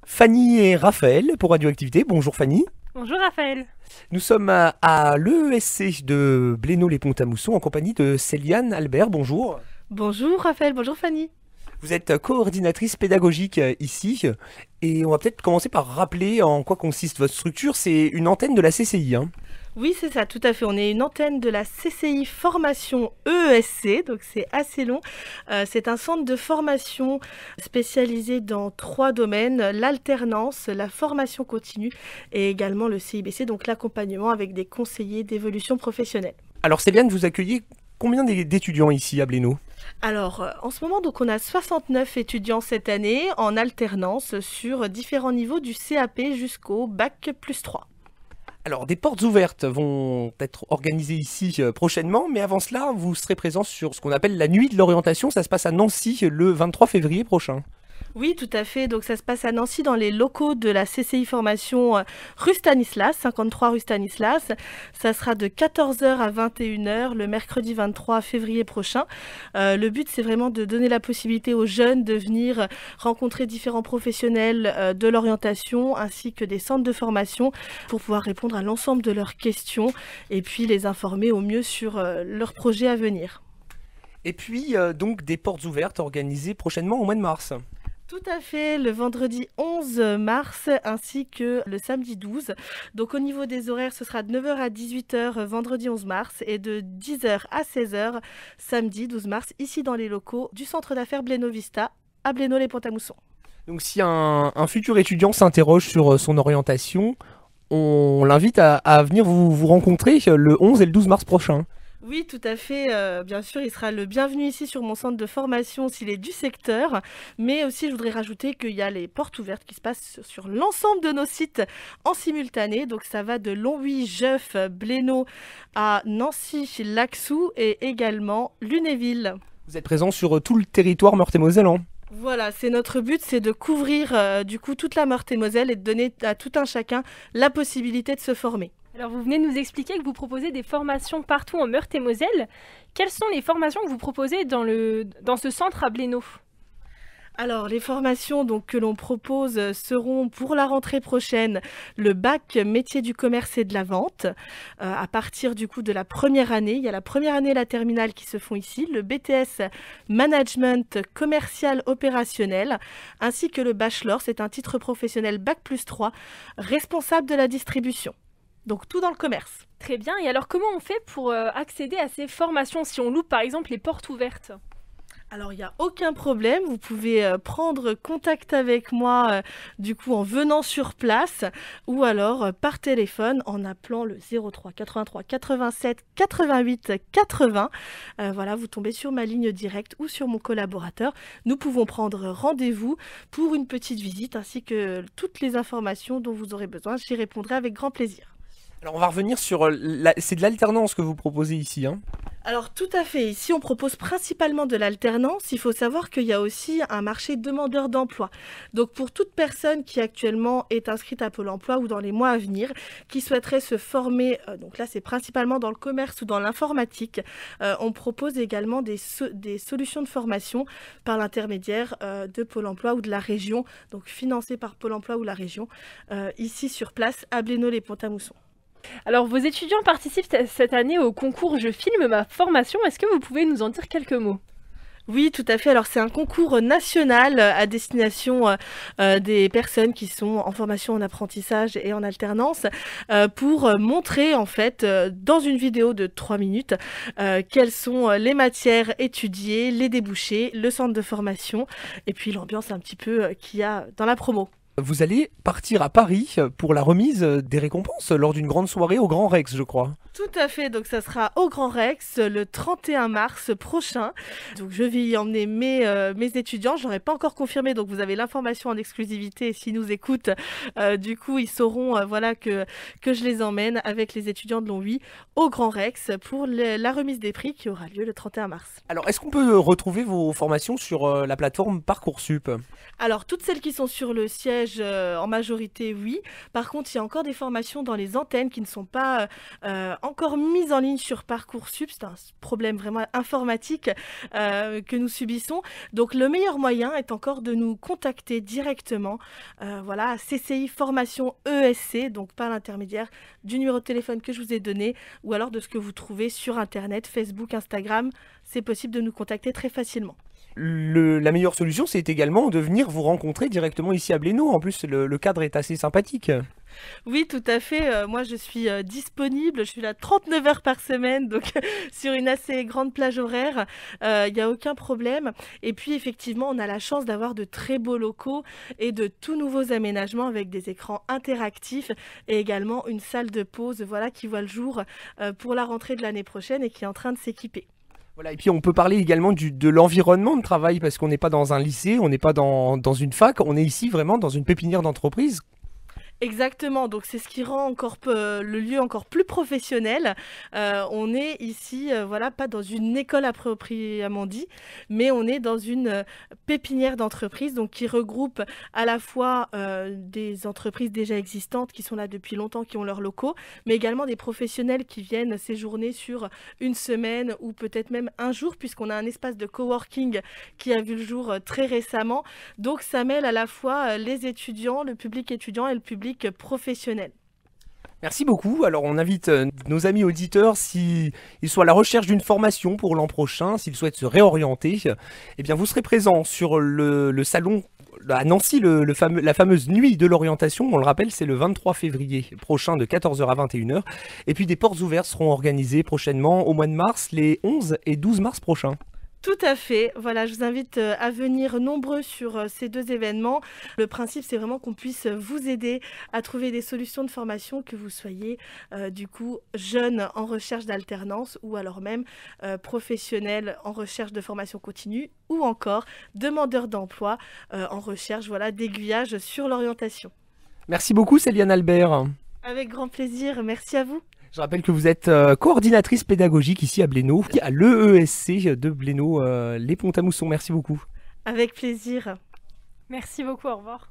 Fanny et Raphaël pour Radioactivité. Bonjour Fanny. Bonjour Raphaël. Nous sommes à l'EESC de Blénod-les-Pont-à-Mousson en compagnie de Céliane Albert. Bonjour. Bonjour Raphaël, bonjour Fanny. Vous êtes coordinatrice pédagogique ici et on va peut-être commencer par rappeler en quoi consiste votre structure. C'est une antenne de la CCI. Oui, c'est ça, tout à fait. On est une antenne de la CCI Formation EESC, donc c'est assez long. C'est un centre de formation spécialisé dans 3 domaines, l'alternance, la formation continue et également le CIBC, donc l'accompagnement avec des conseillers d'évolution professionnelle. Alors Céliane, vous accueillez combien d'étudiants ici à Blénod ? Alors, en ce moment, donc, on a 69 étudiants cette année en alternance sur différents niveaux du CAP jusqu'au Bac plus 3. Alors, des portes ouvertes vont être organisées ici prochainement, mais avant cela, vous serez présent sur ce qu'on appelle la nuit de l'orientation. Ça se passe à Nancy le 23 février prochain. Oui, tout à fait. Donc, ça se passe à Nancy dans les locaux de la CCI Formation rue Stanislas, 53 rue Stanislas. Ça sera de 14 h à 21 h le mercredi 23 février prochain. Le but, c'est vraiment de donner la possibilité aux jeunes de venir rencontrer différents professionnels de l'orientation ainsi que des centres de formation pour pouvoir répondre à l'ensemble de leurs questions et puis les informer au mieux sur leurs projets à venir. Et puis, donc, des portes ouvertes organisées prochainement au mois de mars. Tout à fait, le vendredi 11 mars ainsi que le samedi 12. Donc au niveau des horaires, ce sera de 9 h à 18 h vendredi 11 mars et de 10 h à 16 h samedi 12 mars, ici dans les locaux du centre d'affaires Blénod Vista à Blénod-les-Pont-à-Mousson. Donc si un futur étudiant s'interroge sur son orientation, on l'invite à venir vous rencontrer le 11 et le 12 mars prochain. Oui, tout à fait. Bien sûr, il sera le bienvenu ici sur mon centre de formation s'il est du secteur. Mais aussi, je voudrais rajouter qu'il y a les portes ouvertes qui se passent sur l'ensemble de nos sites en simultané. Donc, ça va de Longwy, Jeuf, Blénod à Nancy, Laxou et également Lunéville. Vous êtes présent sur tout le territoire Meurthe-et-Moselle, hein ? Voilà, c'est notre but, c'est de couvrir du coup toute la Meurthe-et-Moselle et de donner à tout un chacun la possibilité de se former. Alors vous venez de nous expliquer que vous proposez des formations partout en Meurthe-et-Moselle. Quelles sont les formations que vous proposez dans ce centre à Blénod ? Alors, les formations donc, que l'on propose seront pour la rentrée prochaine le bac métier du commerce et de la vente. À partir du coup de la première année, il y a la première année et la terminale qui se font ici, le BTS management commercial opérationnel, ainsi que le bachelor, c'est un titre professionnel bac plus 3, responsable de la distribution. Donc tout dans le commerce. Très bien, et alors comment on fait pour accéder à ces formations si on loupe par exemple les portes ouvertes ? Alors, il n'y a aucun problème, vous pouvez prendre contact avec moi du coup en venant sur place ou alors par téléphone en appelant le 03 83 87 88 80. Voilà, vous tombez sur ma ligne directe ou sur mon collaborateur. Nous pouvons prendre rendez-vous pour une petite visite ainsi que toutes les informations dont vous aurez besoin. J'y répondrai avec grand plaisir. Alors on va revenir sur... C'est de l'alternance que vous proposez ici, hein ? Alors tout à fait, ici on propose principalement de l'alternance. Il faut savoir qu'il y a aussi un marché demandeur d'emploi. Donc pour toute personne qui actuellement est inscrite à Pôle emploi ou dans les mois à venir, qui souhaiterait se former, donc là c'est principalement dans le commerce ou dans l'informatique, on propose également des solutions de formation par l'intermédiaire de Pôle emploi ou de la région, donc financées par Pôle emploi ou la région, ici sur place à Blénod-les-Pont-à-Mousson. Alors vos étudiants participent cette année au concours Je filme ma formation. Est-ce que vous pouvez nous en dire quelques mots ? Oui, tout à fait. Alors, c'est un concours national à destination des personnes qui sont en formation en apprentissage et en alternance pour montrer, en fait, dans une vidéo de 3 minutes, quelles sont les matières étudiées, les débouchés, le centre de formation et puis l'ambiance un petit peu qu'il y a dans la promo. Vous allez partir à Paris pour la remise des récompenses lors d'une grande soirée au Grand Rex, je crois. Tout à fait, donc ça sera au Grand Rex le 31 mars prochain. Donc je vais y emmener mes étudiants, je n'aurais pas encore confirmé, donc vous avez l'information en exclusivité. S'ils nous écoutent, du coup ils sauront voilà, que je les emmène avec les étudiants de Longwy au Grand Rex pour la remise des prix qui aura lieu le 31 mars. Alors est-ce qu'on peut retrouver vos formations sur la plateforme Parcoursup ? Alors toutes celles qui sont sur le siège collège, en majorité, oui. Par contre, il y a encore des formations dans les antennes qui ne sont pas encore mises en ligne sur Parcoursup. C'est un problème vraiment informatique que nous subissons. Donc, le meilleur moyen est encore de nous contacter directement. Voilà, CCI Formation ESC, donc par l'intermédiaire du numéro de téléphone que je vous ai donné ou alors de ce que vous trouvez sur Internet, Facebook, Instagram. C'est possible de nous contacter très facilement. La meilleure solution, c'est également de venir vous rencontrer directement ici à Blénaud. En plus, le cadre est assez sympathique. Oui, tout à fait. Moi, je suis disponible. Je suis là 39 heures par semaine, donc sur une assez grande plage horaire. Il n'y a aucun problème. Et puis, effectivement, on a la chance d'avoir de très beaux locaux et de tout nouveaux aménagements avec des écrans interactifs et également une salle de pause, voilà, qui voit le jour pour la rentrée de l'année prochaine et qui est en train de s'équiper. Voilà, et puis on peut parler également de l'environnement de travail, parce qu'on n'est pas dans un lycée, on n'est pas dans une fac, on est ici vraiment dans une pépinière d'entreprise. Exactement, donc c'est ce qui rend encore le lieu encore plus professionnel. On est ici, voilà, pas dans une école proprement dit, mais on est dans une pépinière d'entreprise, donc qui regroupe à la fois des entreprises déjà existantes qui sont là depuis longtemps, qui ont leurs locaux, mais également des professionnels qui viennent séjourner sur une semaine ou peut-être même un jour, puisqu'on a un espace de coworking qui a vu le jour très récemment. Donc ça mêle à la fois les étudiants, le public étudiant et le public professionnel. Merci beaucoup. Alors on invite nos amis auditeurs, s'ils sont à la recherche d'une formation pour l'an prochain, s'ils souhaitent se réorienter, eh bien vous serez présent sur le salon à Nancy, la fameuse nuit de l'orientation. On le rappelle, c'est le 23 février prochain de 14h à 21h. Et puis des portes ouvertes seront organisées prochainement au mois de mars, les 11 et 12 mars prochains. Tout à fait. Voilà, je vous invite à venir nombreux sur ces deux événements. Le principe, c'est vraiment qu'on puisse vous aider à trouver des solutions de formation, que vous soyez du coup jeune en recherche d'alternance ou alors même professionnel en recherche de formation continue ou encore demandeur d'emploi en recherche, voilà, d'aiguillage sur l'orientation. Merci beaucoup Céliane Albert. Avec grand plaisir. Merci à vous. Je rappelle que vous êtes coordinatrice pédagogique ici à Blénaud, à l'EESC de Blénaud, les Ponts-à-Mousson. Merci beaucoup. Avec plaisir. Merci beaucoup, au revoir.